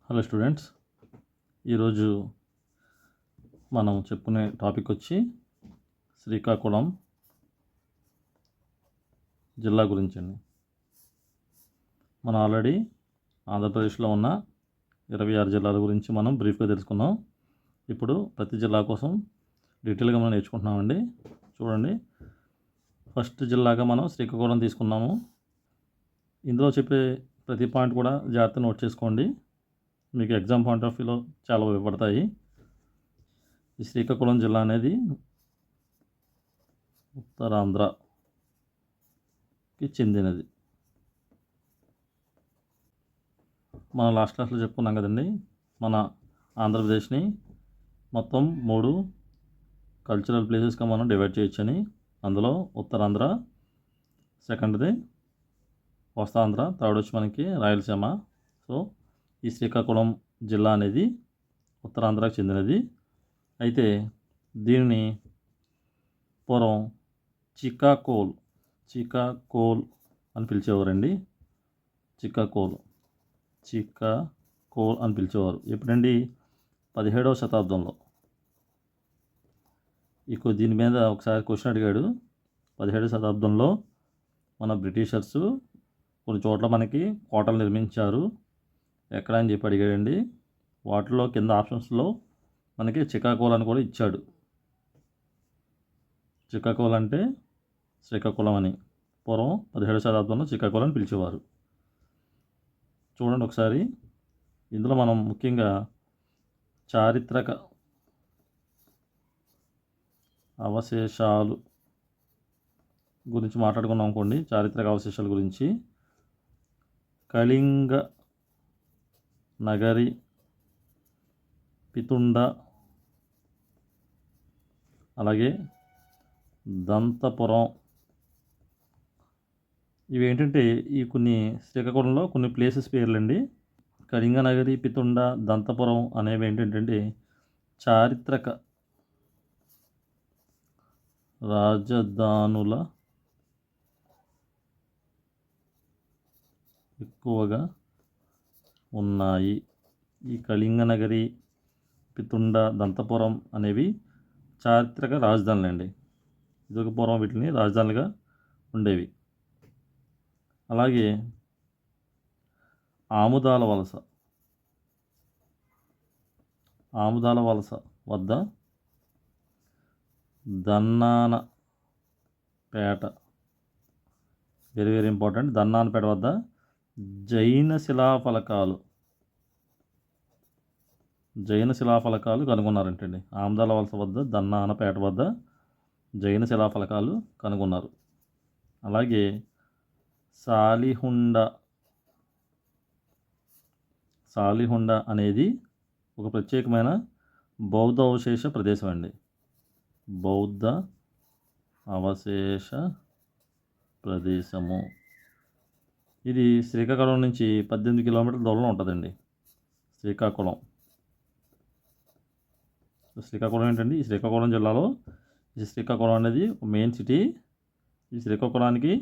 Hello students, ఈరోజు మనం చెప్పుకునే టాపిక్ వచ్చి శ్రీకాకుళం జిల్లా గురించి అండి. మనం ఆల్రెడీ ఆంధ్రప్రదేశ్లో ఉన్న 26 జిల్లాల గురించి మనం బ్రీఫ్గా తెలుసుకున్నాం. ఇప్పుడు ప్రతి జిల్లా కోసం డీటెయిల్గా మనం నేర్చుకుంటున్నామండి. చూడండి, ఫస్ట్ జిల్లాగా మనం శ్రీకాకుళం తీసుకున్నాము. ఇందులో చెప్పే ప్రతి పాయింట్ కూడా జాగ్రత్త నోట్ చేసుకోండి, మీకు ఎగ్జామ్ పాయింట్ ఆఫ్ వ్యూలో చాలా ఉపయోగపడతాయి. ఈ శ్రీకాకుళం జిల్లా అనేది ఉత్తరాంధ్రకి చెందినది. మనం లాస్ట్ క్లాస్లో చెప్పుకున్నాం కదండి, మన ఆంధ్రప్రదేశ్ని మొత్తం 3 కల్చరల్ ప్లేసెస్గా మనం డివైడ్ చేయొచ్చని. అందులో ఉత్తరాంధ్ర, సెకండ్ది కోస్తాంధ్ర, థర్డ్ వచ్చి మనకి రాయలసీమ. సో ఈ శ్రీకాకుళం జిల్లా అనేది ఉత్తరాంధ్రకు చెందినది. అయితే దీనిని పూర్వం చికాకోల్ అని పిలిచేవారండి. చికాకోల్ అని పిలిచేవారు. ఎప్పుడండి? 17వ శతాబ్దంలో. దీని మీద ఒకసారి క్వశ్చన్ అడిగాడు. 17వ శతాబ్దంలో మన బ్రిటిషర్స్ కొన్ని చోట్ల మనకి కోటలు నిర్మించారు, ఎక్కడ అని చెప్పి అడిగాడండి. వాటిలో కింద ఆప్షన్స్లో మనకి చికాకోల్ అని కూడా ఇచ్చాడు. చికాకోల్ అంటే శ్రీకాకుళం అని. పూర్వం 17వ శతాబ్దంలో శ్రీకాకుళం అని పిలిచేవారు. చూడండి ఒకసారి, ఇందులో మనం ముఖ్యంగా చారిత్రక అవశేషాలు గురించి మాట్లాడుకున్నాం అనుకోండి. చారిత్రక అవశేషాల గురించి కళింగ నగరి, పితుండ, అలాగే దంతపురం. ఇవి ఏంటంటే ఈ కొన్ని శ్రీకాకుళంలో కొన్ని ప్లేసెస్ పేర్లండి. కళింగనగరి, పితుండ, దంతపురం అనేవి ఏంటంటే చారిత్రక రాజధానుల ఎక్కువగా ఉన్నాయి. ఈ కళింగనగరి, పితుండ, దంతపురం అనేవి చారిత్రక రాజధానులు అండి. ఇదొక పూర్వం వీటిని రాజధానులుగా ఉండేవి. అలాగే ఆముదాల వలస వద్ద దన్నానపేట, వెరీ వెరీ ఇంపార్టెంట్. దన్నానపేట వద్ద జైన శిలాఫలకాలు కనుగొన్నారంటండి. ఆముదాల వలస వద్ద దన్నానపేట వద్ద జైన శిలాఫలకాలు కనుగొన్నారు. అలాగే సాలిహుండ అనేది ఒక ప్రత్యేకమైన బౌద్ధ అవశేష ప్రదేశం అండి. బౌద్ధ అవశేష ప్రదేశము. ఇది శ్రీకాకుళం నుంచి 18 కిలోమీటర్ల దూరంలో ఉంటుందండి. శ్రీకాకుళం ఏంటండి? ఈ శ్రీకాకుళం జిల్లాలో శ్రీకాకుళం అనేది మెయిన్ సిటీ. ఈ శ్రీకాకుళానికి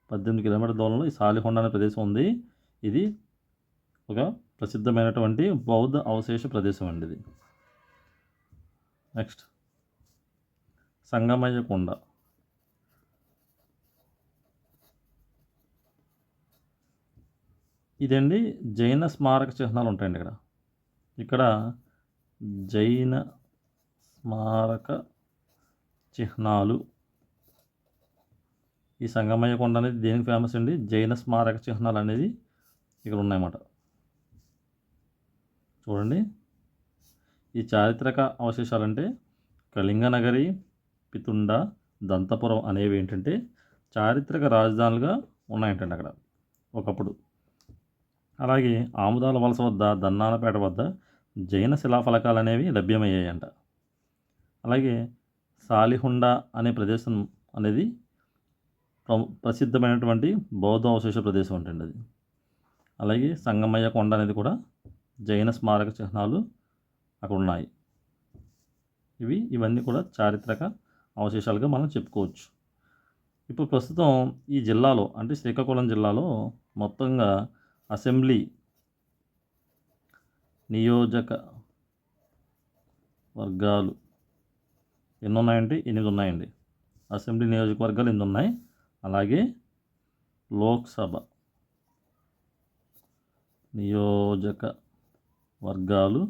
18 కిలోమీటర్ల దూరంలో ఈ సాలిహొండ అనే ప్రదేశం ఉంది. ఇది ఒక ప్రసిద్ధమైనటువంటి బౌద్ధ అవశేష ప్రదేశం అండి ఇది. నెక్స్ట్ సంగమయ్య కొండ. ఇదండి జైన స్మారక చిహ్నాలు ఉంటాయండి ఇక్కడ జైన స్మారక చిహ్నాలు. ఈ సంగమయ్య కొండ అనేది దేనికి ఫేమస్ అండి? జైన స్మారక చిహ్నాలు అనేది ఇక్కడ ఉన్నాయన్నమాట. చూడండి, ఈ చారిత్రక అవశేషాలు అంటే కళింగనగరి, పితుండ, దంతపురం అనేవి ఏంటంటే చారిత్రక రాజధానులుగా ఉన్నాయంటండి అక్కడ ఒకప్పుడు. అలాగే ఆముదాల వలస వద్ద, దన్నానపేట వద్ద జైన శిలాఫలకాలు అనేవి లభ్యమయ్యాయంట. అలాగే సాలిహుండ అనే ప్రదేశం అనేది ప్రసిద్ధమైనటువంటి బౌద్ధ అవశేష ప్రదేశం ఉంటుంది అది. అలాగే సంగమయ్య కొండ అనేది కూడా జైన స్మారక చిహ్నాలు అక్కడ ఉన్నాయి. ఇవన్నీ కూడా చారిత్రక అవశేషాలుగా మనం చెప్పుకోవచ్చు. ఇప్పుడు ప్రస్తుతం ఈ జిల్లాలో అంటే శ్రీకాకుళం జిల్లాలో మొత్తంగా అసెంబ్లీ నియోజక వర్గాలు ఎన్ని ఉన్నాయంటే 8 ఉన్నాయండి. అసెంబ్లీ నియోజకవర్గాలు 8 ఉన్నాయి. అలాగే లోక్సభ నియోజక వర్గాలు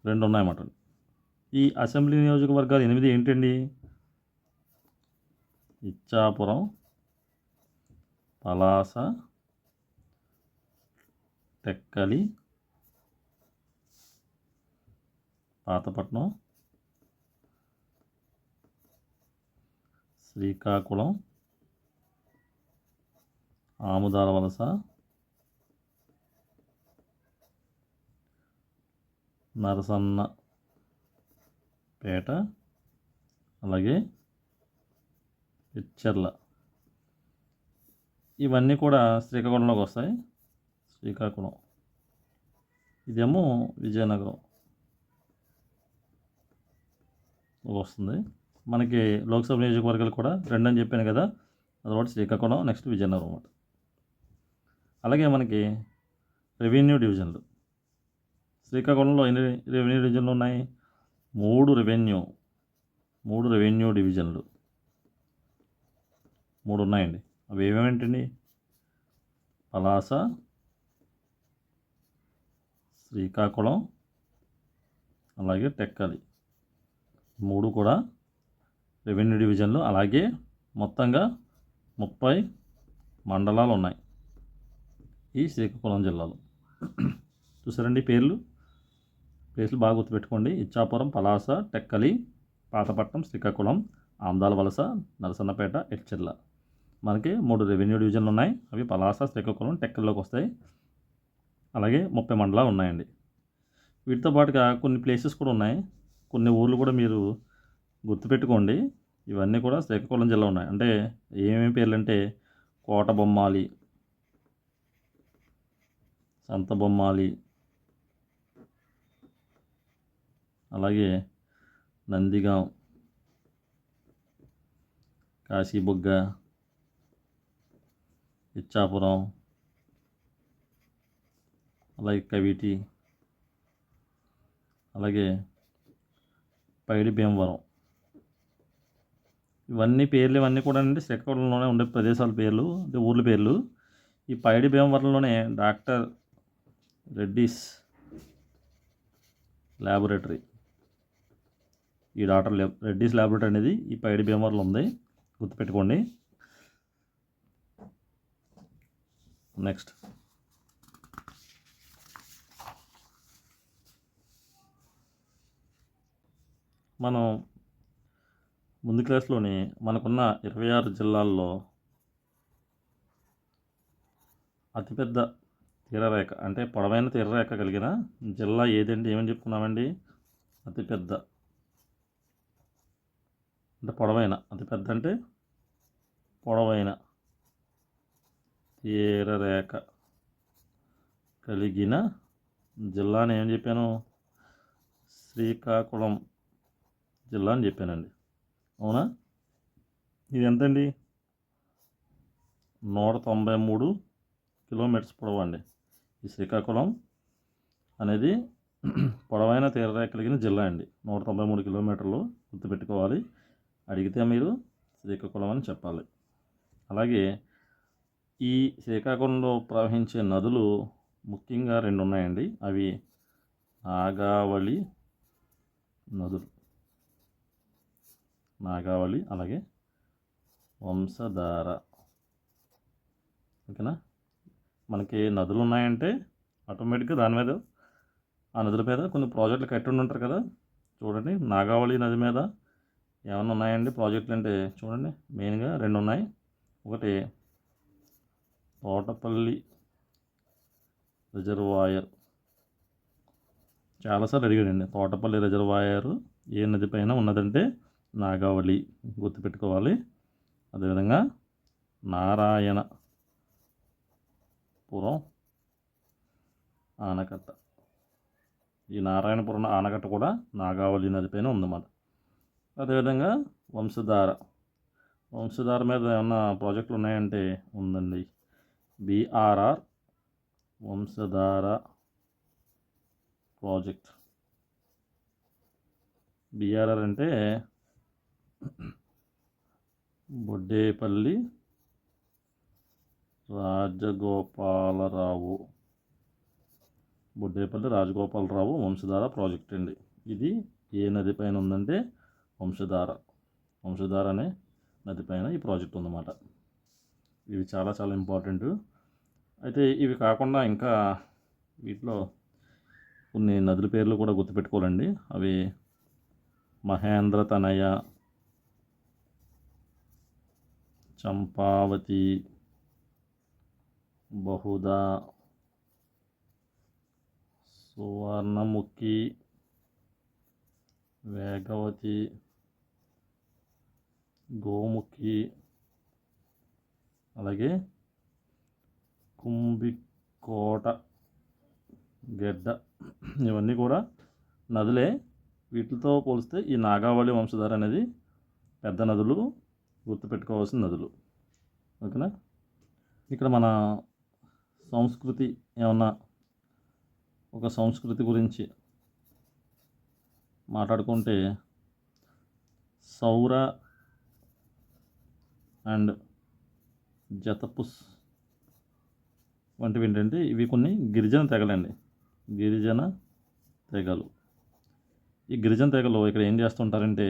2 ఉన్నాయన్నమాట. ఈ అసెంబ్లీ నియోజకవర్గాలు 8 ఏంటండి? ఇచ్చాపురం, పలాస, టెక్కలి, పాతపట్నం, శ్రీకాకుళం, ఆముదాల వలస, నరసన్నపేట, అలాగే ఎచ్చెర్ల. ఇవన్నీ కూడా శ్రీకాకుళంలోకి వస్తాయి. శ్రీకాకుళం, ఇదేమో విజయనగరం వస్తుంది. మనకి లోక్సభ నియోజకవర్గాలు కూడా 2 అని చెప్పాను కదా, అదొకటి శ్రీకాకుళం, నెక్స్ట్ విజయనగరం అన్నమాట. అలాగే మనకి రెవెన్యూ డివిజన్లు. శ్రీకాకుళంలో ఎన్ని రెవెన్యూ డివిజన్లు ఉన్నాయి? 3 రెవెన్యూ డివిజన్లు 3 ఉన్నాయండి. అవి ఏమేమిటండి? పలాస, శ్రీకాకుళం, అలాగే టెక్కలి. 3 కూడా రెవెన్యూ డివిజన్లు. అలాగే మొత్తంగా 30 మండలాలు ఉన్నాయి ఈ శ్రీకాకుళం జిల్లాలో. చూసారండి ప్లేస్లు బాగా గుర్తుపెట్టుకోండి. ఇచ్చాపురం, పలాస, టెక్కలి, పాతపట్నం, శ్రీకాకుళం, ఆముదాల వలస, నరసన్నపేట, ఎచ్చెర్ల. మనకి 3 రెవెన్యూ డివిజన్లు ఉన్నాయి. అవి పలాస, శ్రీకాకుళం, టెక్కల్లోకి వస్తాయి. అలాగే 30 మండలాలు ఉన్నాయండి. వీటితో పాటుగా కొన్ని ప్లేసెస్ కూడా ఉన్నాయి, కొన్ని ఊర్లు కూడా మీరు గుర్తుపెట్టుకోండి. ఇవన్నీ కూడా శ్రీకాకుళం జిల్లా ఉన్నాయి. అంటే ఏమేమి పేర్లు అంటే కోటబొమ్మాలి, సంతబొమ్మాలి, అలాగే నందిగాం, కాశీబుగ్గ, ఇచ్చాపురం, అలాగే కవిటి, అలాగే పైడి భీమవరం. ఇవన్నీ కూడా అండి శ్రీకాకుళంలోనే ఉండే ప్రదేశాల పేర్లు, అంటే ఊర్ల పేర్లు. ఈ పైడి భీమవరంలోనే డాక్టర్ రెడ్డిస్ ల్యాబొరేటరీ, ఈ డాక్టర్ రెడ్డిస్ ల్యాబొరేటరీ అనేది ఈ పైడి భీమవరంలో ఉంది, గుర్తుపెట్టుకోండి. నెక్స్ట్ మనం ముందు క్లాస్లోని మనకున్న 26 జిల్లాల్లో అతిపెద్ద తీరరేఖ, అంటే పొడవైన తీరరేఖ కలిగిన జిల్లా ఏదండి? ఏమని చెప్పుకున్నామండి? అతిపెద్ద అంటే పొడవైన, అతిపెద్ద అంటే పొడవైన తీరరేఖ కలిగిన జిల్లాని ఏమని చెప్పాను? శ్రీకాకుళం జిల్లా అని చెప్పానండి. అవునా? ఇది ఎంతండి? 193 కిలోమీటర్స్ పొడవు అండి. ఈ శ్రీకాకుళం అనేది పొడవైన తీరరేఖ కలిగిన జిల్లా అండి. 193 కిలోమీటర్లు గుర్తుపెట్టుకోవాలి. అడిగితే మీరు శ్రీకాకుళం అని చెప్పాలి. అలాగే ఈ శ్రీకాకుళంలో ప్రవహించే నదులు ముఖ్యంగా 2 ఉన్నాయండి. అవి నాగావళి నదులు, నాగావళి, అలాగే వంశధార. ఓకేనా? మనకి నదులు ఉన్నాయంటే ఆటోమేటిక్గా దాని మీద, ఆ నదుల మీద కొన్ని ప్రాజెక్టులు కట్టి ఉంటారు కదా. చూడండి, నాగావళి నది మీద ఏమైనా ఉన్నాయండి ప్రాజెక్టులు అంటే? చూడండి, మెయిన్గా 2 ఉన్నాయి. ఒకటి తోటపల్లి రిజర్వాయర్, చాలాసార్లు అడిగాడండి. తోటపల్లి రిజర్వాయర్ ఏ నది పైన ఉన్నదంటే నాగావళి, గుర్తుపెట్టుకోవాలి. అదేవిధంగా నారాయణపురం ఆనకట్ట, ఈ నారాయణపురం ఆనకట్ట కూడా నాగావళి నది పైన ఉందన్నమాట. అదేవిధంగా వంశధార మీద ఏమన్నా ప్రాజెక్టులు ఉన్నాయంటే ఉందండి. BRR Vamsadhara project. బిఆర్ఆర్ అంటే బొడ్డేపల్లి రాజగోపాలరావు వంశధార ప్రాజెక్ట్ అండి. ఇది ఏ నది పైన ఉందంటే వంశధార అనే నది పైన ఈ ప్రాజెక్ట్ ఉందన్నమాట. ఇవి చాలా చాలా ఇంపార్టెంట్. అయితే ఇవి కాకుండా ఇంకా వీటిలో కొన్ని నదుల పేర్లు కూడా గుర్తుపెట్టుకోవాలండి. అవి మహేంద్ర తనయ, చంపావతి, బహుదా, సువర్ణముఖి, వేగవతి, గోముఖి, అలాగే కుంభికోట, గెడ్డ. ఇవన్నీ కూడా నదులే. వీటితో పోలిస్తే ఈ నాగావళి వంశధార అనేది పెద్ద నదులు, గుర్తుపెట్టుకోవాల్సిన నదులు. ఓకేనా. ఇక్కడ మన సంస్కృతి ఏమన్నా ఒక సంస్కృతి గురించి మాట్లాడుకుంటే సౌర అండ్ జతపుస్ వంటివి ఏంటంటే ఇవి కొన్ని గిరిజన తెగలండి. గిరిజన తెగలు. ఈ గిరిజన తెగలు ఇక్కడ ఏం చేస్తుంటారంటే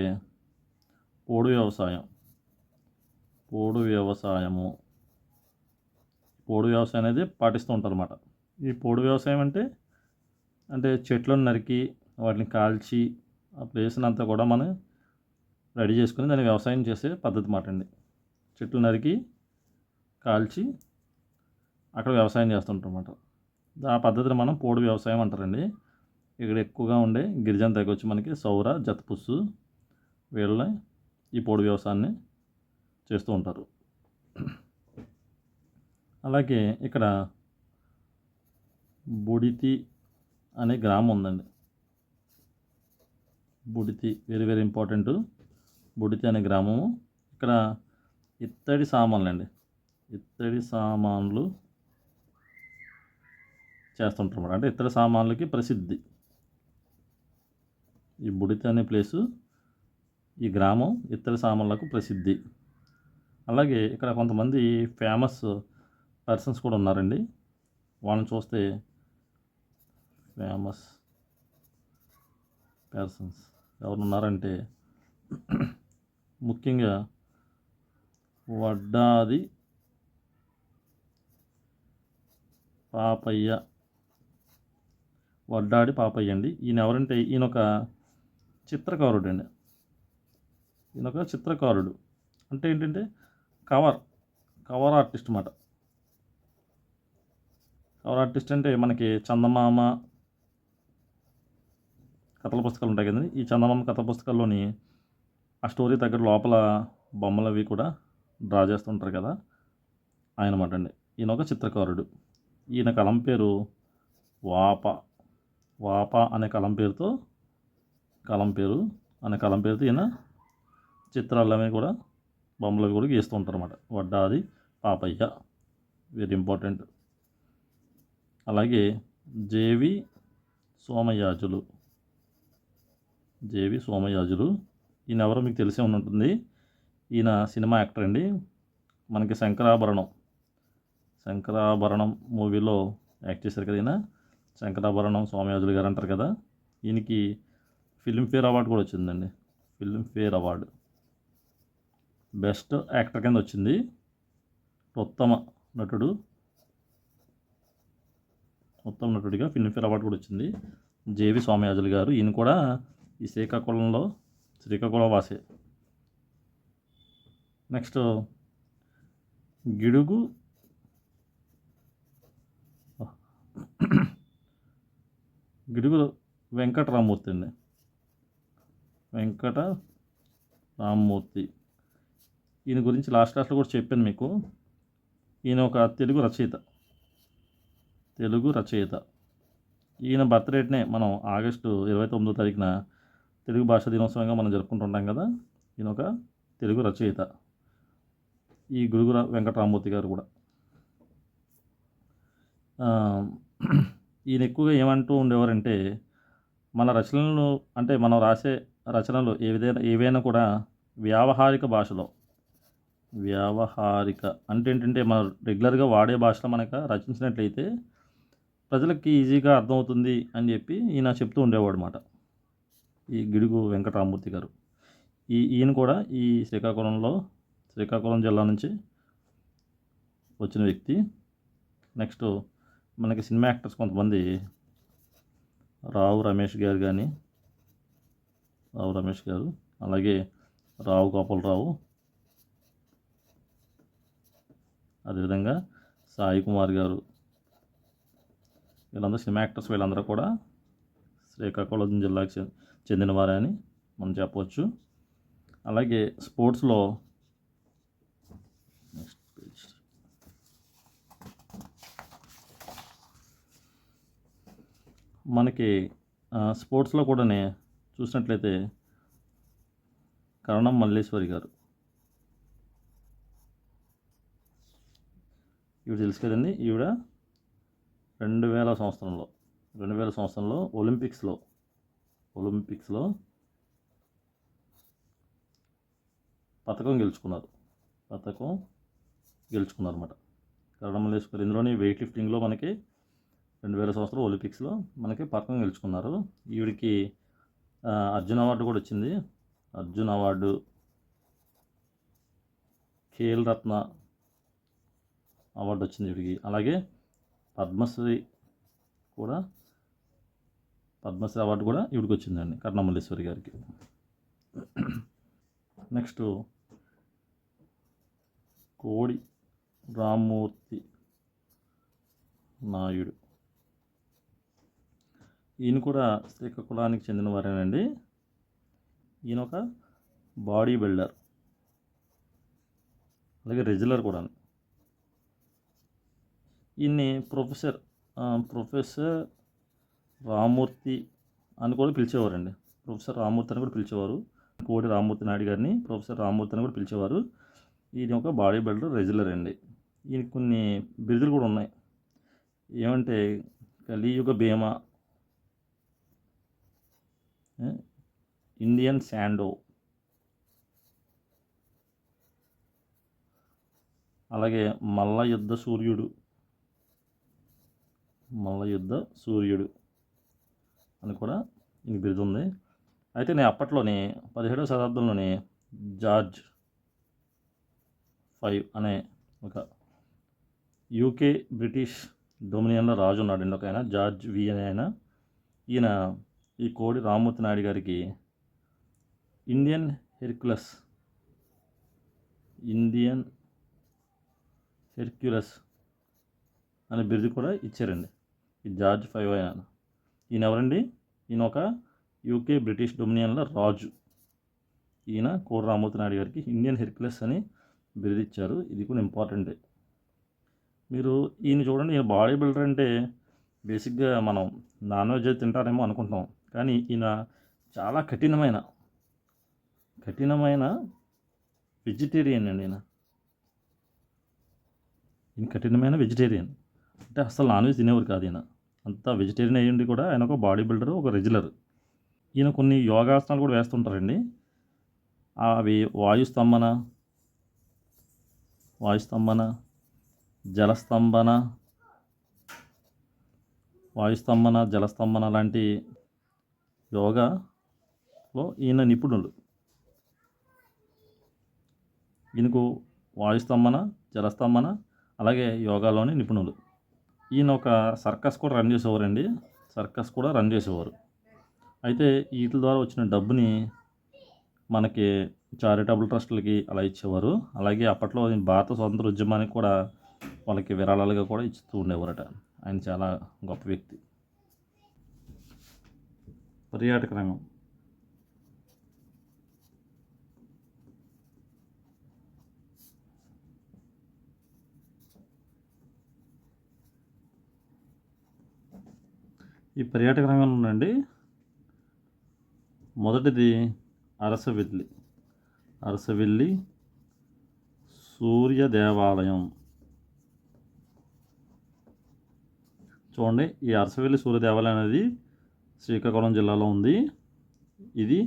పోడు వ్యవసాయం అనేది పాటిస్తూ ఉంటారు అన్నమాట. ఈ పోడు వ్యవసాయం అంటే చెట్లను నరికి వాటిని కాల్చి ఆ ప్లేస్ని అంతా కూడా మనం రెడీ చేసుకుని దాన్ని వ్యవసాయం చేసే పద్ధతి మాట అండి. చెట్లు నరికి కాల్చి అక్కడ వ్యవసాయం చేస్తుంటారు అన్నమాట. ఆ పద్ధతిని మనం పోడు వ్యవసాయం అంటారండి. ఇక్కడ ఎక్కువగా ఉండే గిరిజన తెగ వచ్చి మనకి సౌర, జతపుస్సు వీళ్ళని ఈ పోడు వ్యవసాయాన్ని చేస్తూ ఉంటారు. అలాగే ఇక్కడ బుడితి అనే గ్రామం ఉందండి. Budithi very very important. Budithi అనే గ్రామము. ఇక్కడ ఇత్తడి సామాన్లు చేస్తుంటారు అన్నమాట. అంటే ఇత్తడి సామాన్లకి ప్రసిద్ధి ఈ బుడితి అనే ప్లేసు, ఈ గ్రామం ఇత్తడి సామాన్లకు ప్రసిద్ధి. అలాగే ఇక్కడ కొంతమంది ఫేమస్ పర్సన్స్ కూడా ఉన్నారండి. వాళ్ళని చూస్తే ఫేమస్ పర్సన్స్ ఎవరు ఉన్నారంటే ముఖ్యంగా వడ్డాది పాపయ్య అండి. ఈయన ఎవరంటే ఈయన ఒక చిత్రకారుడు అండి. అంటే ఏంటంటే కవర్ ఆర్టిస్ట్ అన్నమాట. కవర్ ఆర్టిస్ట్ అంటే మనకి చందమామ కథల పుస్తకాలు ఉంటాయి కదండి. ఈ చందమామ కథల పుస్తకాల్లోని ఆ స్టోరీ దగ్గర లోపల బొమ్మలు అవి కూడా డ్రా చేస్తుంటారు కదా, ఆయన అన్నమాట అండి. ఈయన ఒక చిత్రకారుడు. ఈయన కలం పేరు వాప అనే కలం పేరుతో ఈయన చిత్రాలు అవి కూడా బొమ్మలు అవి కూడా గీస్తూ ఉంటారు అన్నమాట. Vaddadi Papayya very important. అలాగే జేవి సోమయాజులు. ఈయన ఎవరో మీకు తెలిసే ఉంటుంది. ఈయన సినిమా యాక్టర్ అండి. మనకి శంకరాభరణం మూవీలో యాక్ట్ చేశారు కదా ఈయన. శంకరాభరణం సోమయాజులు గారు అంటారు కదా. ఈయనకి ఫిల్మ్ఫేర్ అవార్డు కూడా వచ్చిందండి. ఫిల్మ్ఫేర్ అవార్డు బెస్ట్ యాక్టర్ కింద వచ్చింది. ఉత్తమ నటుడిగా ఫిల్మ్ఫేర్ అవార్డు కూడా వచ్చింది. జేవి సోమయాజులు గారు. ఈయన కూడా ఈ శ్రీకాకుళం వాసే. నెక్స్ట్ గిడుగు వెంకటరామూర్తి అండి. ఈయన గురించి లాస్ట్లో కూడా చెప్పాను మీకు. ఈయన ఒక తెలుగు రచయిత. ఈయన బర్త్డేట్నే మనం ఆగస్టు 29వ తారీఖున తెలుగు భాషా దినోత్సవంగా మనం జరుపుకుంటుంటాం కదా. ఈయన ఒక తెలుగు రచయిత. ఈ గిడుగు వెంకటరామూర్తి గారు కూడా. ఈయన ఎక్కువగా ఏమంటూ ఉండేవారంటే మన రచనలు అంటే మనం రాసే రచనలు ఏవైనా కూడా వ్యావహారిక భాషలో, వ్యావహారిక అంటే ఏంటంటే మనం రెగ్యులర్గా వాడే భాషలో మనకు రచించినట్లయితే ప్రజలకి ఈజీగా అర్థమవుతుంది అని చెప్పి ఈయన చెప్తూ ఉండేవాడు అన్నమాట. ఈ గిడుగు వెంకటరామమూర్తి గారు. ఈయన కూడా ఈ శ్రీకాకుళం జిల్లా నుంచి వచ్చిన వ్యక్తి. నెక్స్ట్ మనకి సినిమా యాక్టర్స్ కొంతమంది రావు రమేష్ గారు, అలాగే రావు గోపాలరావు, అదేవిధంగా సాయి కుమార్ గారు, వీళ్ళందరూ సినిమా యాక్టర్స్. వీళ్ళందరూ కూడా శ్రీకాకుళం జిల్లాకి చెందినవారే అని మనం చెప్పవచ్చు. అలాగే స్పోర్ట్స్లో నెక్స్ట్ పేజ్, మనకి స్పోర్ట్స్లో కూడా చూసినట్లయితే కరణం మల్లేశ్వరి గారు, ఈవిడ తెలుసు కదండి. ఈవిడ 2000 సంవత్సరంలో ఒలింపిక్స్లో పథకం గెలుచుకున్నారు అన్నమాట. కరణం మల్లేశ్వరి ఇందులోని వెయిట్ లిఫ్టింగ్లో మనకి 2000 సంవత్సరం ఒలింపిక్స్లో మనకి పథకం గెలుచుకున్నారు. ఈవిడికి అర్జున్ అవార్డు కూడా వచ్చింది. అర్జున్ అవార్డు, ఖేల్ రత్న అవార్డు వచ్చింది ఈవిడికి. అలాగే పద్మశ్రీ అవార్డు కూడా ఈవిడికి వచ్చిందండి, కరణం మల్లేశ్వరి గారికి. నెక్స్ట్ కోడి రామ్మూర్తి నాయుడు, ఈయన కూడా శ్రీకాకుళానికి చెందిన వారేనండి. ఈయన ఒక బాడీ బిల్డర్, అలాగే రెజ్లర్ కూడా. ఈయన్ని ప్రొఫెసర్ రామ్మూర్తి అని కూడా పిలిచేవారండి. ప్రొఫెసర్ రామ్మూర్తి అని కూడా పిలిచేవారు. కోడి రామ్మూర్తి నాయుడు గారిని ప్రొఫెసర్ రామ్మూర్తి అని కూడా పిలిచేవారు. ఈయన ఒక బాడీ బిల్డర్, రెజ్లర్ అండి. ఈయనకి కొన్ని బిరుదులు కూడా ఉన్నాయి. ఏమంటే కలియుగ భీమా, ఇండియన్ శాండో, అలాగే మల్ల యుద్ధ సూర్యుడు అని కూడా ఈయన బిరుదు ఉంది. అయితే నేను అప్పట్లోనే 17వ శతాబ్దంలోనే జార్జ్ 5 అనే ఒక యూకే బ్రిటిష్ డొమినియన్లో రాజు ఉన్నాడండి ఒక ఆయన, జార్జ్ వి అనే ఆయన. ఈయన ఈ కోడి రామ్మూర్తి నాయుడు గారికి ఇండియన్ హెర్క్యులస్ అనే బిరుదు కూడా ఇచ్చారండి. ఈ జార్జ్ 5 ఆయన. ఈయన ఎవరండి? ఈయన ఒక యూకే బ్రిటిష్ డొమినియన్ల రాజు. ఈయన కోడి రామ్మూర్తి నాయుడు గారికి ఇండియన్ హెర్క్యులస్ అని బిరుదు ఇచ్చారు. ఇది కూడా ఇంపార్టెంటే. మీరు ఈయన చూడండి, ఈయన బాడీ బిల్డర్ అంటే బేసిక్గా మనం నాన్ వెజ్ తింటారేమో అనుకుంటాం, కానీ ఈయన చాలా కఠినమైన వెజిటేరియన్ అండి. ఈయన కఠినమైన వెజిటేరియన్ అంటే అసలు నాన్ వెజ్ తినేవారు కాదు. ఈయన అంతా వెజిటేరియన్ అయ్యింది కూడా. ఆయన ఒక బాడీ బిల్డర్, ఒక రెజ్లర్. ఈయన కొన్ని యోగాసనాలు కూడా వేస్తుంటారండి. అవి వాయుస్తంభన, జలస్తంభన లాంటి యోగాలో ఈయన నిపుణులు. ఈయనకు వాయుస్తంభన, జలస్తంభన, అలాగే యోగాలోని నిపుణులు. ఈయన ఒక సర్కస్ కూడా రన్ చేసేవారు. అయితే వీటి ద్వారా వచ్చిన డబ్బుని మనకి చారిటబుల్ ట్రస్టులకి అలా ఇచ్చేవారు. అలాగే అప్పట్లో భారత స్వాతంత్ర ఉద్యమానికి కూడా వాళ్ళకి విరాళాలుగా కూడా ఇస్తూ ఉండేవారట. ఆయన చాలా గొప్ప వ్యక్తి. పర్యాటక రంగం. ఈ పర్యాటక రంగంలో ఉండండి, మొదటిది అరసవెల్లి సూర్య దేవాలయం. చూడండి, ఈ అరసవెల్లి సూర్య దేవాలయం అనేది శ్రీకాకుళం జిల్లాలో ఉంది. ఇది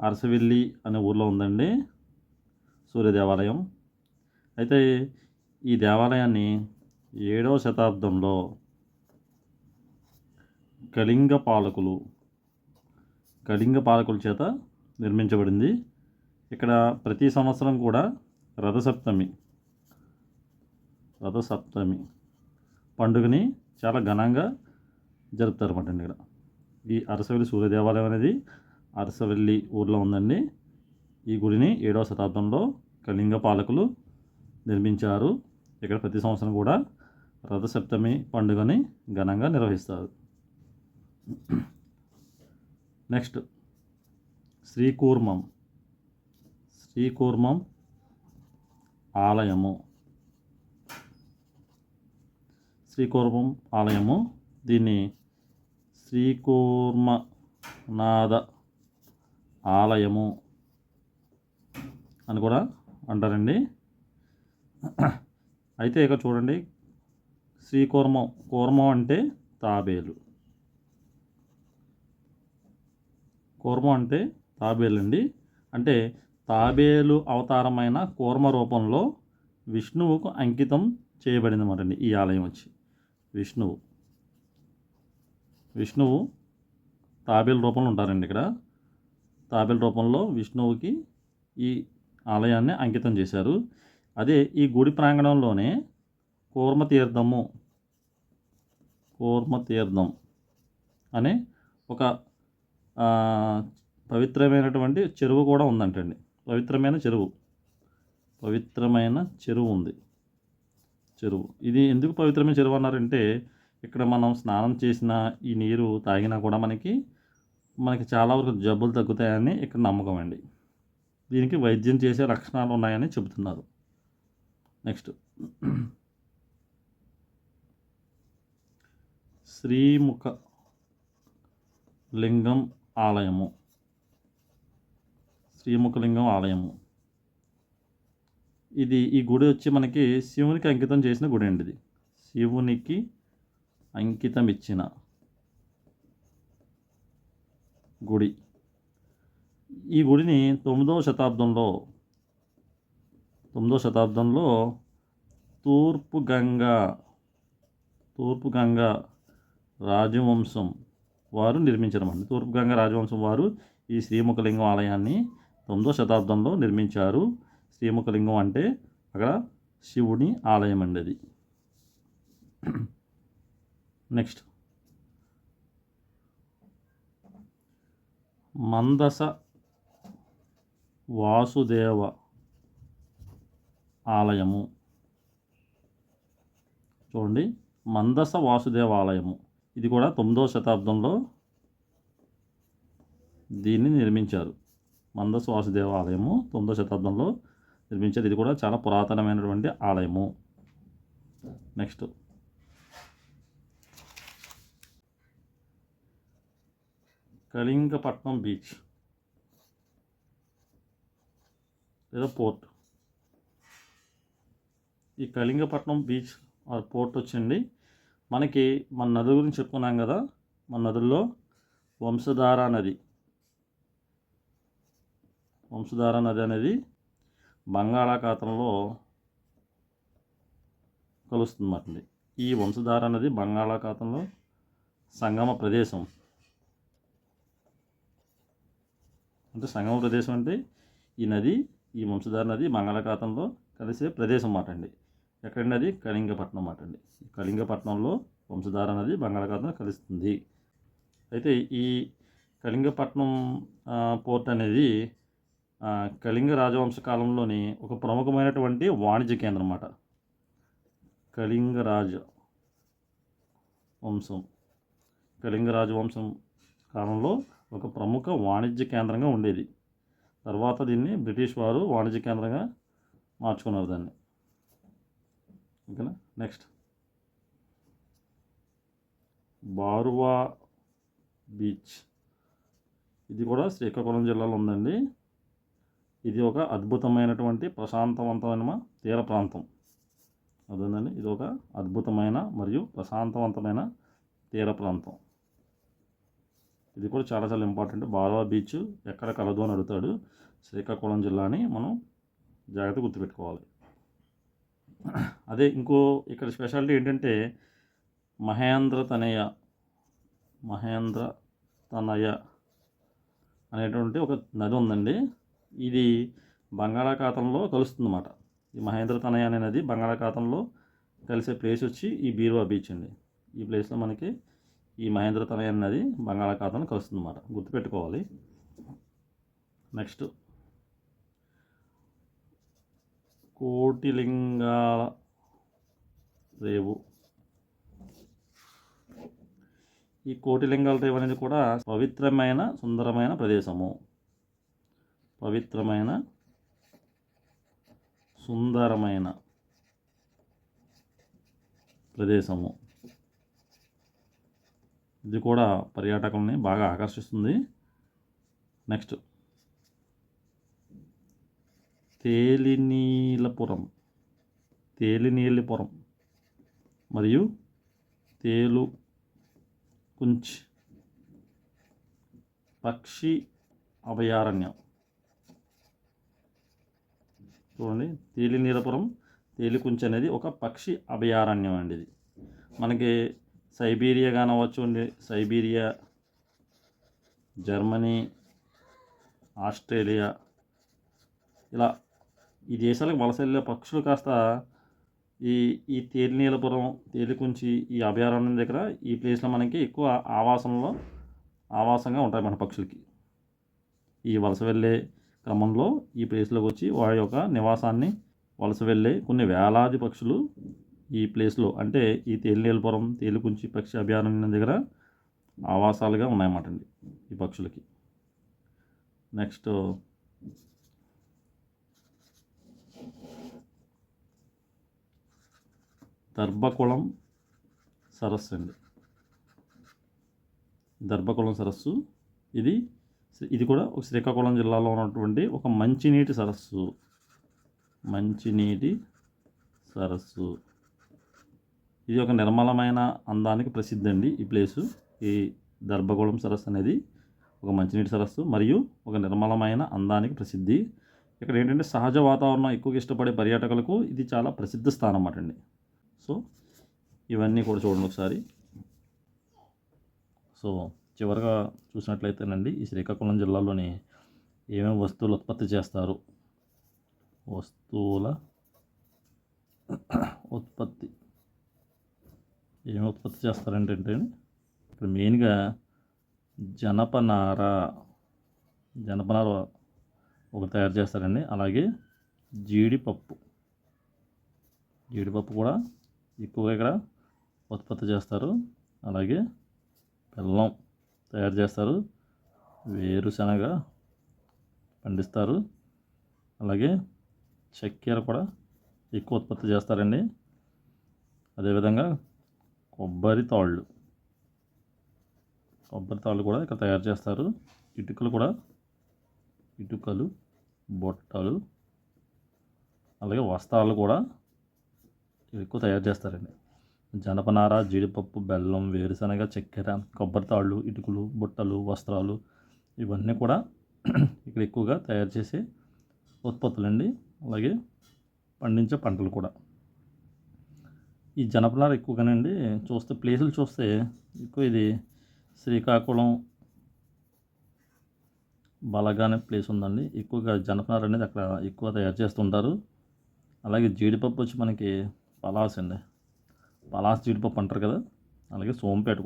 అరసవెల్లి అనే ఊర్లో ఉందండి సూర్య దేవాలయం. అయితే ఈ దేవాలయాన్ని 7వ శతాబ్దంలో కళింగ పాలకుల చేత నిర్మించబడింది. ఇక్కడ ప్రతి సంవత్సరం కూడా రథసప్తమి పండుగని చాలా ఘనంగా జరుపుతారన్నమాట అండి. ఇక్కడ ఈ అరసవెల్లి సూర్య దేవాలయం అనేది అరసవెల్లి ఊర్లో ఉందండి. ఈ గుడిని 7వ శతాబ్దంలో కళింగ పాలకులు నిర్మించారు. ఇక్కడ ప్రతి సంవత్సరం కూడా రథసప్తమి పండుగని ఘనంగా నిర్వహిస్తారు. నెక్స్ట్ శ్రీకూర్మం ఆలయము. శ్రీకూర్మం ఆలయము, దీన్ని శ్రీకూర్మనాథ ఆలయము అని కూడా అంటారండి. అయితే ఇక్కడ చూడండి, కూర్మం అంటే తాబేలు. కూర్మం అంటే తాబేలు అండి. అంటే తాబేలు అవతారమైన కూర్మ రూపంలో విష్ణువుకు అంకితం చేయబడింది అన్నమాట అండి. ఈ ఆలయం వచ్చి విష్ణువు తాబేలు రూపంలో ఉంటారండి. ఇక్కడ తాబేలు రూపంలో విష్ణువుకి ఈ ఆలయాన్ని అంకితం చేశారు. అదే ఈ గుడి ప్రాంగణంలోనే కూర్మతీర్థం అనే ఒక పవిత్రమైనటువంటి చెరువు కూడా ఉందంటండి. పవిత్రమైన చెరువు ఉంది. ఇది ఎందుకు పవిత్రమైన చెరువు అన్నారంటే, ఇక్కడ మనం స్నానం చేసిన ఈ నీరు తాగినా కూడా మనకి చాలా వరకు జబ్బులు తగ్గుతాయని ఇక్కడ నమ్మకం అండి. దీనికి వైద్యం చేసే లక్షణాలు ఉన్నాయని చెబుతున్నారు. నెక్స్ట్ శ్రీముఖ లింగం ఆలయము. ఈ గుడి వచ్చి మనకి శివునికి అంకితం చేసిన గుడి అండి. ఇది శివునికి అంకితం ఇచ్చిన గుడి. ఈ గుడిని 9వ శతాబ్దంలో తూర్పు గంగా రాజవంశం వారు నిర్మించారన్నమాట. తూర్పు గంగా రాజవంశం వారు ఈ శ్రీముఖలింగం ఆలయాన్ని 9వ శతాబ్దంలో నిర్మించారు. శ్రీముఖలింగం అంటే అక్కడ శివుని ఆలయం అండి అది. నెక్స్ట్ మందస వాసుదేవ ఆలయము. చూడండి, మందస వాసుదేవ ఆలయము. ఇది కూడా 9వ శతాబ్దంలో దీన్ని నిర్మించారు. మందస వాసుదేవ ఆలయము 9వ శతాబ్దంలో నిర్మించారు. ఇది కూడా చాలా పురాతనమైనటువంటి ఆలయము. నెక్స్ట్ కళింగపట్నం బీచ్ లేదా పోర్ట్. ఈ కళింగపట్నం బీచ్ ఆర్ పోర్ట్ వచ్చింది మనకి మన నది గురించి చెప్పుకున్నాం కదా. మన నదుల్లో వంశధార నది అనేది బంగాళాఖాతంలో కలుస్తుందన్నమాట. ఈ వంశధార నది బంగాళాఖాతంలో సంగమ ప్రదేశం. అంటే ఈ వంశధార నది బంగాళాఖాతంలో కలిసే ప్రదేశం అన్నమాట అండి. ఎక్కడండి అది? కళింగపట్నం అన్నమాట అండి. కళింగపట్నంలో వంశధార నది బంగాళాఖాతంలో కలుస్తుంది. అయితే ఈ కళింగపట్నం పోర్ట్ అనేది కళింగ రాజవంశ కాలంలోని ఒక ప్రముఖమైనటువంటి వాణిజ్య కేంద్రం అన్నమాట. కళింగ రాజవంశం కాలంలో ఒక ప్రముఖ వాణిజ్య కేంద్రంగా ఉండేది. తర్వాత దీన్ని బ్రిటిష్ వారు వాణిజ్య కేంద్రంగా మార్చుకున్నారు దాన్ని. ఓకేనా. Next Baruva beach. ఇది కూడా శ్రీకాకుళం జిల్లాలో ఉందండి. ఇది ఒక అద్భుతమైనటువంటి ప్రశాంతవంతమైన తీర ప్రాంతం. అదేనండి, ఇది ఒక అద్భుతమైన మరియు ప్రశాంతవంతమైన తీర ప్రాంతం. ఇది కూడా చాలా చాలా ఇంపార్టెంట్. బాలవ బీచ్ ఎక్కడ కలదు అని అడుగుతాడు. శ్రీకాకుళం జిల్లా అని మనం జాగ్రత్తగా గుర్తుపెట్టుకోవాలి. అదే ఇంకో ఇక్కడ స్పెషాలిటీ ఏంటంటే మహేంద్ర తనయ అనేటువంటి ఒక నది ఉందండి. ఇది బంగాళాఖాతంలో కలుస్తుందన్నమాట. ఈ మహేంద్ర తనయ అనే నది బంగాళాఖాతంలో కలిసే ప్లేస్ వచ్చి ఈ బీరువా బీచ్ అండి. ఈ ప్లేస్లో మనకి ఈ మహేంద్ర తనయ నది బంగాళాఖాతంలో కలుస్తుందన్నమాట, గుర్తుపెట్టుకోవాలి. నెక్స్ట్ కోటిలింగాల రేవు. ఈ కోటిలింగాల రేవు అనేది కూడా పవిత్రమైన సుందరమైన ప్రదేశము. పవిత్రమైన సుందరమైన ప్రదేశము. ఇది కూడా పర్యాటకుల్ని బాగా ఆకర్షిస్తుంది. నెక్స్ట్ తేలినీలిపురం మరియు తేలుకుంచ్ పక్షి అభయారణ్యం. చూడండి, తేలినీలపురం తేలికుంచ్ అనేది ఒక పక్షి అభయారణ్యం అండి. ఇది మనకి సైబీరియా కానవచ్చు అండి. సైబీరియా, జర్మనీ, ఆస్ట్రేలియా ఇలా ఈ దేశాలకు వలస వెళ్ళే పక్షులు కాస్త ఈ తేలినీలపురం, తేలికుంచి ఈ అభయారణ్యం దగ్గర ఈ ప్లేస్లో మనకి ఎక్కువ ఆవాసంగా ఉంటాయి మన పక్షులకి. ఈ వలస వెళ్ళే క్రమంలో ఈ ప్లేస్లోకి వచ్చి వారి యొక్క నివాసాన్ని వలస వెళ్ళే కొన్ని వేలాది పక్షులు ఈ ప్లేస్లో అంటే ఈ తేలినీలపురం, తేలికుంచి పక్షి అభయారణ్యం దగ్గర ఆవాసాలుగా ఉన్నాయన్నమాట అండి ఈ పక్షులకి. నెక్స్ట్ దర్భకుళం సరస్సు అండి. దర్భకుళం సరస్సు ఇది కూడా ఒక శ్రీకాకుళం జిల్లాలో ఉన్నటువంటి ఒక మంచినీటి సరస్సు. ఇది ఒక నిర్మలమైన అందానికి ప్రసిద్ధి అండి ఈ ప్లేసు. ఈ దర్భకుళం సరస్సు అనేది ఒక మంచినీటి సరస్సు మరియు ఒక నిర్మలమైన అందానికి ప్రసిద్ధి. ఇక్కడ ఏంటంటే సహజ వాతావరణం ఎక్కువగా ఇష్టపడే పర్యాటకులకు ఇది చాలా ప్రసిద్ధ స్థానం అన్నమాట అండి. సో ఇవన్నీ కూడా చూడండి ఒకసారి. సో చివరిగా చూసినట్లయితేనండి, ఈ శ్రీకాకుళం జిల్లాలోని ఏమేమి వస్తువులు ఉత్పత్తి చేస్తారు. ఏమేమి ఉత్పత్తి చేస్తారంటే ఇక్కడ మెయిన్గా జనపనార ఒకటి తయారు చేస్తారండి. అలాగే జీడిపప్పు కూడా ఎక్కువగా ఇక్కడ ఉత్పత్తి చేస్తారు. అలాగే బెల్లం తయారు చేస్తారు. వేరుశనగ పండిస్తారు. అలాగే చక్కెర కూడా ఎక్కువ ఉత్పత్తి చేస్తారండి. అదేవిధంగా కొబ్బరి తాళ్ళు కూడా ఇక్కడ తయారు చేస్తారు. ఇటుకలు, బొట్టలు, అలాగే వస్త్రాలు కూడా ఎక్కువ తయారు చేస్తారండి. జనపనార, జీడిపప్పు, బెల్లం, వేరుశనగ, చక్కెర, కొబ్బరి తాళ్ళు, ఇటుకలు, బుట్టలు, వస్త్రాలు ఇవన్నీ కూడా ఇక్కడ ఎక్కువగా తయారు చేసే ఉత్పత్తులండి. అలాగే పండించే పంటలు కూడా. ఈ జనపనార ఎక్కువగానండి ప్లేసులు చూస్తే ఎక్కువ ఇది శ్రీకాకుళం బలగా అనే ప్లేస్ ఉందండి. ఎక్కువగా జనపనార అనేది అక్కడ ఎక్కువ తయారు చేస్తుంటారు. అలాగే జీడిపప్పు వచ్చి మనకి పలాస్ అండి. పలాస్ జీడిపప్పు అంటారు కదా. అలాగే సోంపేటలో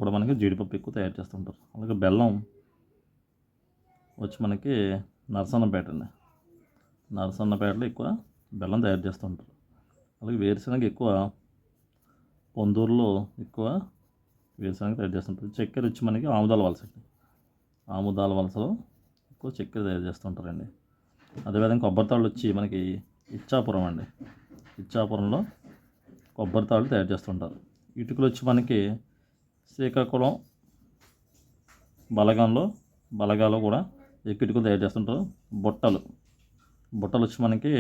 కూడా మనకి జీడిపప్పు ఎక్కువ తయారు చేస్తుంటారు. అలాగే బెల్లం వచ్చి మనకి నరసన్నపేటలో ఎక్కువ బెల్లం తయారు చేస్తుంటారు. అలాగే వేరుశనగ ఎక్కువ పొందూరులో ఎక్కువ వేరుశనగ తయారు చేస్తుంటారు. చక్కెర వచ్చి మనకి ఆముదాల వలసలో ఎక్కువ చక్కెర తయారు చేస్తుంటారండి. అదేవిధంగా కొబ్బరి తాళ్ళు వచ్చి మనకి ఇచ్చాపురంలో కొబ్బరి తాళ్ళు తయారు చేస్తుంటారు. ఇటుకలు వచ్చి మనకి శ్రీకాకుళం బలగాలో కూడా ఎక్కువ ఇటుకలు తయారు చేస్తుంటారు. బుట్టలు వచ్చి మనకి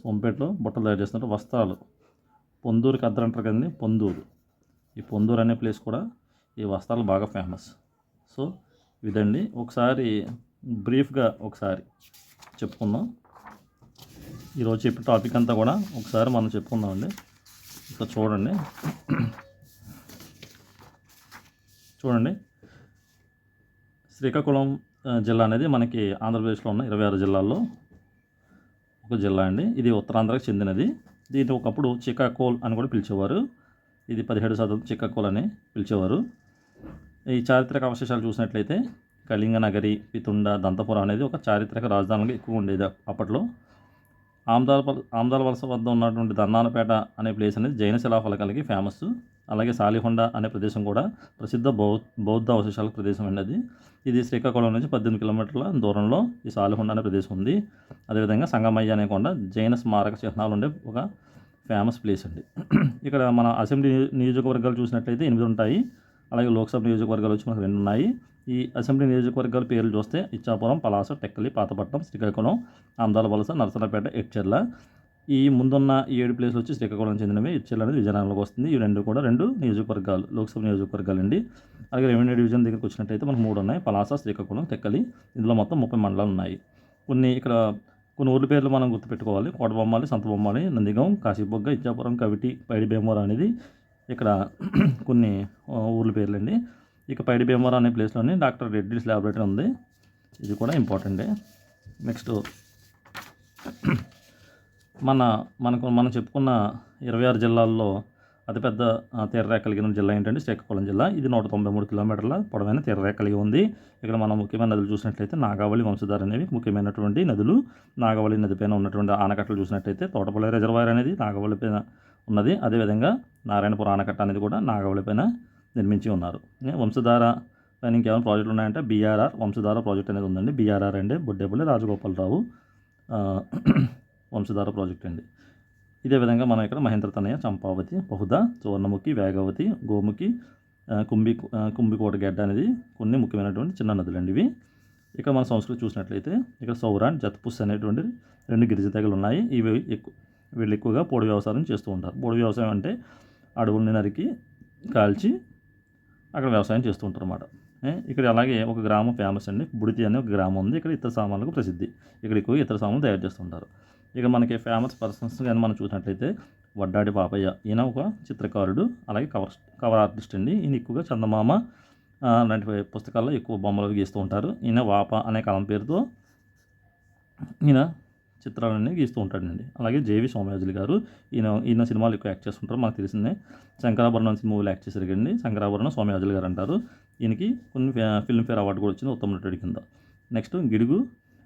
సోంపేటలో బుట్టలు తయారు చేస్తుంటారు. వస్త్రాలు పొందూరుకి అద్దరు అంటారు కదండి, పొందూరు. ఈ పొందూరు అనే ప్లేస్ కూడా ఈ వస్త్రాలు బాగా ఫేమస్. సో ఇదండి, ఒకసారి బ్రీఫ్గా ఒకసారి చెప్పుకుందాం. ఈరోజు చెప్పే టాపిక్ అంతా కూడా ఒకసారి మనం చెప్పుకుందామండి. ఇక్కడ చూడండి, శ్రీకాకుళం జిల్లా అనేది మనకి ఆంధ్రప్రదేశ్లో ఉన్న 26 జిల్లాల్లో ఒక జిల్లా అండి. ఇది ఉత్తరాంధ్రకు చెందినది. దీన్ని ఒకప్పుడు చికాకోల్ అని కూడా పిలిచేవారు. ఇది 17వ శతాబ్దం చికాకోల్ అని పిలిచేవారు. ఈ చారిత్రక అవశేషాలు చూసినట్లయితే కళింగ నగరి, పితుండ, దంతపురం అనేది ఒక చారిత్రక రాజధానిగా ఎక్కువ ఉండేది అప్పట్లో. ఆమ్దాల వలస వద్ద ఉన్నటువంటి దన్నాలపేట అనే ప్లేస్ అనేది జైన శిలాఫలకాలకి ఫేమస్. అలాగే సాలిహొండ అనే ప్రదేశం కూడా ప్రసిద్ధ బౌద్ధ అవశేషాల ప్రదేశం అండి. ఇది శ్రీకాకుళం నుంచి 18 కిలోమీటర్ల దూరంలో ఈ సాలిహొండ అనే ప్రదేశం ఉంది. అదేవిధంగా సంగమయ్య అనే కొండ జైన స్మారక చిహ్నాలు ఉండే ఒక ఫేమస్ ప్లేస్ అండి. ఇక్కడ మన అసెంబ్లీ నియోజకవర్గాలు చూసినట్లయితే 8 ఉంటాయి. అలాగే లోక్సభ నియోజకవర్గాలు వచ్చి మనకు 2 ఉన్నాయి. ఈ అసెంబ్లీ నియోజకవర్గాల పేర్లు చూస్తే ఇచ్చాపురం, పలాస, టెక్కలి, పాతపట్నం, శ్రీకాకుళం, ఆమ్దాల వలస, నరసరావుపేట, ఎడ్చెర్ల. ఈ ముందున్న 7 ప్లేసులు వచ్చి శ్రీకాకుళం చెందినవి. ఎడ్చెర్ల అనేది విజయనగరంలోకి వస్తుంది. ఈ 2 కూడా 2 నియోజకవర్గాలు, లోక్సభ నియోజకవర్గాలు అండి. అలాగే రెవెన్యూ డివిజన్ దగ్గరికి వచ్చినట్టయితే మనకు 3 ఉన్నాయి: పలాస, శ్రీకాకుళం, టెక్కలి. ఇందులో మొత్తం 30 మండలాలు ఉన్నాయి. కొన్ని ఊర్ల పేర్లు మనం గుర్తుపెట్టుకోవాలి: కోటబొమ్మాలి, సంతబొమ్మాలి, నందిగాం, కాశీబొగ్గ, ఇచ్చాపురం, కవిటి, పైడి భీమవరం అనేది ఇక్కడ కొన్ని ఊర్ల పేర్లండి. ఇక పైడి భీమవరం అనే ప్లేస్లోని డాక్టర్ రెడ్డిస్ ల్యాబొరేటరీ ఉంది. ఇది కూడా ఇంపార్టెంటే. నెక్స్ట్ మనం చెప్పుకున్న 26 జిల్లాల్లో అతిపెద్ద తీరరేఖ కలిగిన జిల్లా ఏంటంటే శ్రీకాకుళం జిల్లా. ఇది 193 కిలోమీటర్ల పొడవైన తీరరేఖ కలిగి ఉంది. ఇక్కడ మనం ముఖ్యమైన నదులు చూసినట్లయితే నాగావళి, వంశధార అనేవి ముఖ్యమైనటువంటి నదులు. నాగావళి నది పైన ఉన్నటువంటి ఆనకట్టలు చూసినట్లయితే తోటపల్లి రిజర్వాయర్ అనేది నాగావళి పైన ఉన్నది. అదేవిధంగా నారాయణపురం ఆనకట్ట అనేది కూడా నాగావళి పైన నిర్మించి ఉన్నారు. వంశధార పైన ఇంకేమైనా ప్రాజెక్టులు ఉన్నాయంటే బీఆర్ఆర్ వంశధార ప్రాజెక్ట్ అనేది ఉందండి. బీఆర్ఆర్ అంటే బొడ్డేపల్లి రాజగోపాలరావు వంశధార ప్రాజెక్ట్ అండి. ఇదే విధంగా మనం ఇక్కడ మహేంద్ర తనయ, చంపావతి, బహుదా, సువర్ణముఖి, వేగవతి, గోముఖి, కుంభికోట గడ్డ అనేది కొన్ని ముఖ్యమైనటువంటి చిన్న నదులండి ఇవి. ఇక్కడ మన సంస్కృతి చూసినట్లయితే ఇక్కడ సౌరాన్, జత్పుస్ అనేటువంటి 2 గిరిజన తెగలు ఉన్నాయి. వీళ్ళు ఎక్కువగా పోడు వ్యవసాయం చేస్తూ ఉంటారు. పోడు వ్యవసాయం అంటే అడవుల్ని నరికి కాల్చి అక్కడ వ్యవసాయం చేస్తూ ఉంటారు అన్నమాట. ఇక్కడ అలాగే ఒక గ్రామం ఫేమస్ అండి, బుడితి అనే ఒక గ్రామం ఉంది. ఇక్కడ ఇతర సామాన్లకు ప్రసిద్ధి. ఇక్కడ ఎక్కువ ఇతర సామాన్లు తయారు చేస్తుంటారు. ఇక మనకి ఫేమస్ పర్సన్స్ కానీ మనం చూసినట్లయితే వడ్డాడి పాపయ్య, ఈయన ఒక చిత్రకారుడు, అలాగే కవర్ ఆర్టిస్ట్ అండి. ఈయన ఎక్కువగా చందమామ లాంటి పుస్తకాల్లో ఎక్కువ బొమ్మలు గీస్తూ ఉంటారు. ఈయన వాప అనే కలం పేరుతో ఈయన చిత్రాలన్నీ గీస్తూ ఉంటాడండి. అలాగే జేవి సోమయాజులు గారు, ఈయన సినిమాలు ఎక్కువ యాక్ట్ చేస్తుంటారు. మనకు తెలిసిందే శంకరాభరణం మూవీలో యాక్ట్ చేశారు కండి. శంకరాభరణం సోమయాజులు గారు అంటారు. ఈయనకి కొన్ని ఫిల్మ్ఫేర్ అవార్డు కూడా వచ్చింది ఉత్తమ నటుడి కింద. నెక్స్ట్ గిడుగు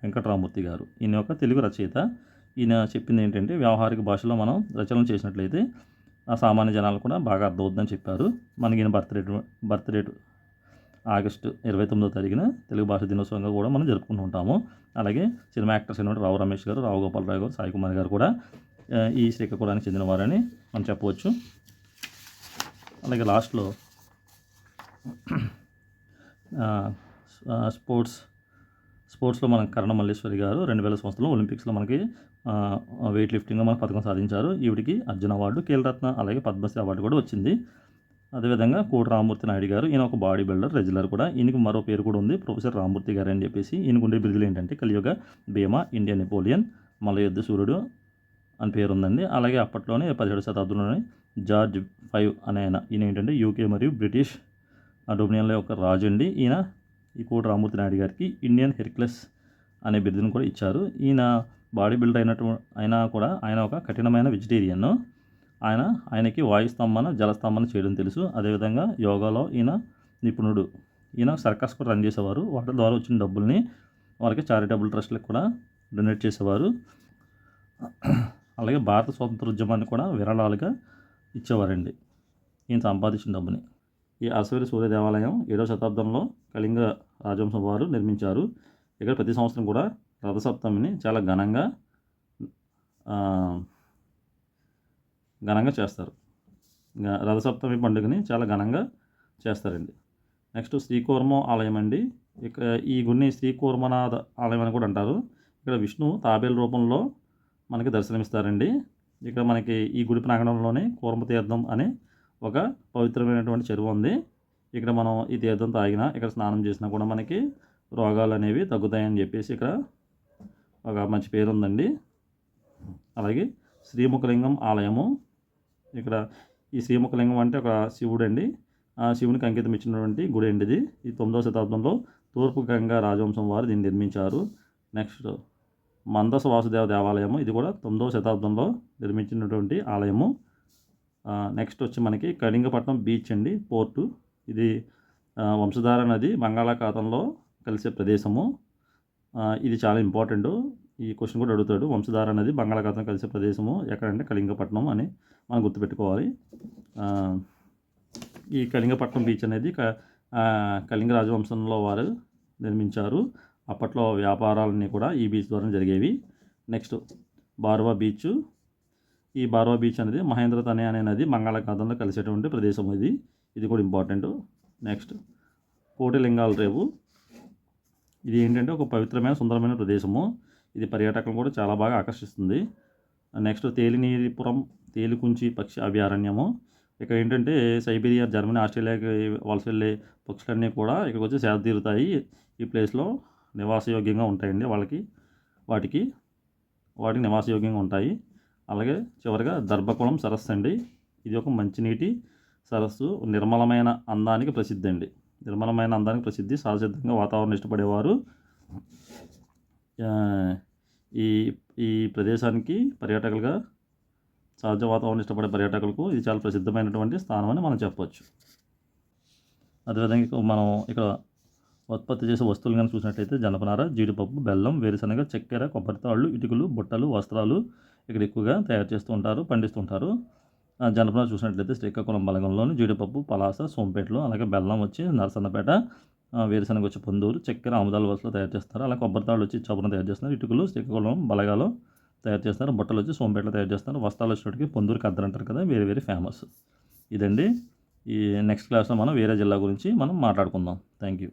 వెంకటరామూర్తి గారు, ఈయన ఒక తెలుగు రచయిత. ఈయన చెప్పింది ఏంటంటే వ్యావహారిక భాషలో మనం రచనలు చేసినట్లయితే ఆ సామాన్య జనాలు కూడా బాగా అర్థమవుతుందని చెప్పారు. మనకి ఈయన బర్త్ రేటు ఆగస్టు 29వ తారీఖున తెలుగు భాష దినోత్సవంగా కూడా మనం జరుపుకుంటూ ఉంటాము. అలాగే సినిమా యాక్టర్స్ అయినటువంటి రావు రమేష్ గారు, రావు గోపాలరావు గారు, సాయి కుమార్ గారు కూడా ఈ శ్రీకాకుళానికి చెందినవారని మనం చెప్పవచ్చు. అలాగే లాస్ట్లో స్పోర్ట్స్లో మన కరణ మల్లేశ్వరి గారు 2000 సంవత్సరంలో ఒలింపిక్స్లో మనకి వెయిట్ లిఫ్టింగ్లో మనకు పథకం సాధించారు. ఈవిడికి అర్జున అవార్డు, ఖేల్రత్న, అలాగే పద్మశ్రీ అవార్డు కూడా వచ్చింది. అదేవిధంగా కోటి రామమూర్తి నాయుడు గారు, ఈయన ఒక బాడీ బిల్డర్, రెజ్లర్ కూడా. ఈయనకి మరో పేరు కూడా ఉంది, ప్రొఫెసర్ రామమూర్తి గారు అని చెప్పేసి. ఈయనకు ఉండే బిరుదులు ఏంటంటే కలియుగ భీమా, ఇండియన్ నెపోలియన్, మలయుద్ధ సూర్యుడు అని పేరు ఉందండి. అలాగే అప్పట్లోనే 17వ శతాబ్దంలోనే జార్జ్ 5 అనే ఈయన ఏంటంటే యూకే మరియు బ్రిటిష్ డొమినియన్ల యొక్క రాజు అండి. ఈ కోటి రామమూర్తి నాయుడు గారికి ఇండియన్ హెర్క్యులస్ అనే బిరుదును కూడా ఇచ్చారు. ఈయన బాడీ బిల్డర్ అయినా కూడా ఆయన ఒక కఠినమైన వెజిటేరియన్. ఆయనకి వాయుస్తంభన, జలస్తంభన చేయడం తెలుసు. అదేవిధంగా యోగాలో ఈయన నిపుణుడు. ఈయన సర్కస్ కూడా రన్ చేసేవారు. వాటి ద్వారా వచ్చిన డబ్బుల్ని వాళ్ళకి చారిటబుల్ ట్రస్ట్లకు కూడా డొనేట్ చేసేవారు. అలాగే భారత స్వాతంత్ర ఉద్యమాన్ని కూడా విరాళాలుగా ఇచ్చేవారండి ఈయన సంపాదించిన డబ్బుని. ఈ అరసవెల్లి సూర్య దేవాలయం 7వ శతాబ్దంలో కళింగ రాజవంశం వారు నిర్మించారు. ఇక్కడ ప్రతి సంవత్సరం కూడా రథసప్తమిని చాలా ఘనంగా చేస్తారు. రథసప్తమి పండుగని చాలా ఘనంగా చేస్తారండి. నెక్స్ట్ శ్రీకూర్మ ఆలయం అండి. ఈ గుడిని శ్రీకూర్మనాథ ఆలయం అని కూడా అంటారు. ఇక్కడ విష్ణు తాబేలు రూపంలో మనకి దర్శనమిస్తారండి. ఇక్కడ మనకి ఈ గుడి ప్రాంగణంలోనే కూర్మ తీర్థం అనే ఒక పవిత్రమైనటువంటి చెరువు ఉంది. ఇక్కడ మనం ఈ తీర్థం తాగినా, ఇక్కడ స్నానం చేసినా కూడా మనకి రోగాలు అనేవి తగ్గుతాయని చెప్పేసి ఇక్కడ ఒక మంచి పేరు ఉందండి. అలాగే శ్రీముఖలింగం ఆలయము. ఇక్కడ ఈ శ్రీముఖలింగం అంటే ఒక శివుడు అండి. ఆ శివునికి అంకితం ఇచ్చినటువంటి గుడి అండి ఇది. ఈ 9వ శతాబ్దంలో తూర్పు గంగా రాజవంశం వారు దీన్ని నిర్మించారు. నెక్స్ట్ మందస వాసుదేవ దేవాలయము. ఇది కూడా 9వ శతాబ్దంలో నిర్మించినటువంటి ఆలయము. నెక్స్ట్ వచ్చి మనకి కళింగపట్నం బీచ్ అండి, పోర్టు. ఇది వంశధార నది బంగాళాఖాతంలో కలిసే ప్రదేశము. ఇది చాలా ఇంపార్టెంట్. ఈ క్వశ్చన్ కూడా అడుగుతాడు. వంశధార నది బంగాళాఖాతం కలిసే ప్రదేశము ఎక్కడంటే కళింగపట్నం అని మనం గుర్తుపెట్టుకోవాలి. ఈ కళింగపట్నం బీచ్ అనేది కళింగ రాజవంశంలో వారు నిర్మించారు. అప్పట్లో వ్యాపారాలన్నీ కూడా ఈ బీచ్ ద్వారా జరిగేవి. Next Barwa beach. ఈ బార్వా బీచ్ అనేది మహేంద్ర తనే అనే నది బంగాళాఖాతంలో కలిసేటువంటి ప్రదేశం ఇది. ఇది కూడా ఇంపార్టెంట్. నెక్స్ట్ కోటిలింగాల రేవు. ఇది ఏంటంటే ఒక పవిత్రమైన సుందరమైన ప్రదేశము. ఇది పర్యాటకులను కూడా చాలా బాగా ఆకర్షిస్తుంది. నెక్స్ట్ తేలినీరిపురం తేలికుంచి పక్షి అభయారణ్యము. ఇక్కడ ఏంటంటే సైబీరియా, జర్మనీ, ఆస్ట్రేలియాకి వలస వెళ్ళే పక్షులన్నీ కూడా ఇక్కడికి వచ్చి సేద తీరుతాయి. ఈ ప్లేస్లో నివాసయోగ్యంగా ఉంటాయండి. వాటికి నివాసయోగ్యంగా ఉంటాయి. అలాగే చివరిగా దర్భకుళం సరస్సు అండి. ఇది ఒక మంచినీటి సరస్సు. నిర్మలమైన అందానికి ప్రసిద్ధి అండి. నిర్మలమైన అందానికి ప్రసిద్ధి. సహజసిద్ధంగా వాతావరణం ఇష్టపడేవారు ఈ ప్రదేశానికి పర్యాటకులుగా, సహజ వాతావరణం ఇష్టపడే పర్యాటకులకు ఇది చాలా ప్రసిద్ధమైనటువంటి స్థానం అని మనం చెప్పవచ్చు. అదేవిధంగా మనం ఇక్కడ ఉత్పత్తి చేసే వస్తువులు కానీ చూసినట్టయితే జనపనార, జీడిపప్పు, బెల్లం, వేరుశనగ, చక్కెర, కొబ్బరితాళ్ళు, ఇటుకలు, బుట్టలు, వస్త్రాలు ఇక్కడ ఎక్కువగా తయారు చేస్తూ ఉంటారు, పండిస్తుంటారు. జనపనార చూసినట్లయితే శ్రీకాకుళం బలగంలోని, జీడిపప్పు పలాస, సోంపేటలో, అలాగే బెల్లం వచ్చి నరసన్నపేట, వేరుశనగ వచ్చి పొందూరు, చక్కెర ఆముదాల వలసలో తయారు చేస్తారు. అలాగే కొబ్బరితాళ్ళు వచ్చి చౌబన తయారు చేస్తున్నారు. ఇటుకలు శ్రీకాకుళం బలగాలో తయారు చేస్తారు. బుట్టలు వచ్చి సోంపేటలో తయారు చేస్తారు. వస్త్రాలు వచ్చేటికి పొందూరు కద్దరు అంటారు కదా, వేరే ఫేమస్. ఇదండి. ఈ నెక్స్ట్ క్లాస్లో మనం వేరే జిల్లా గురించి మనం మాట్లాడుకుందాం. Thank you.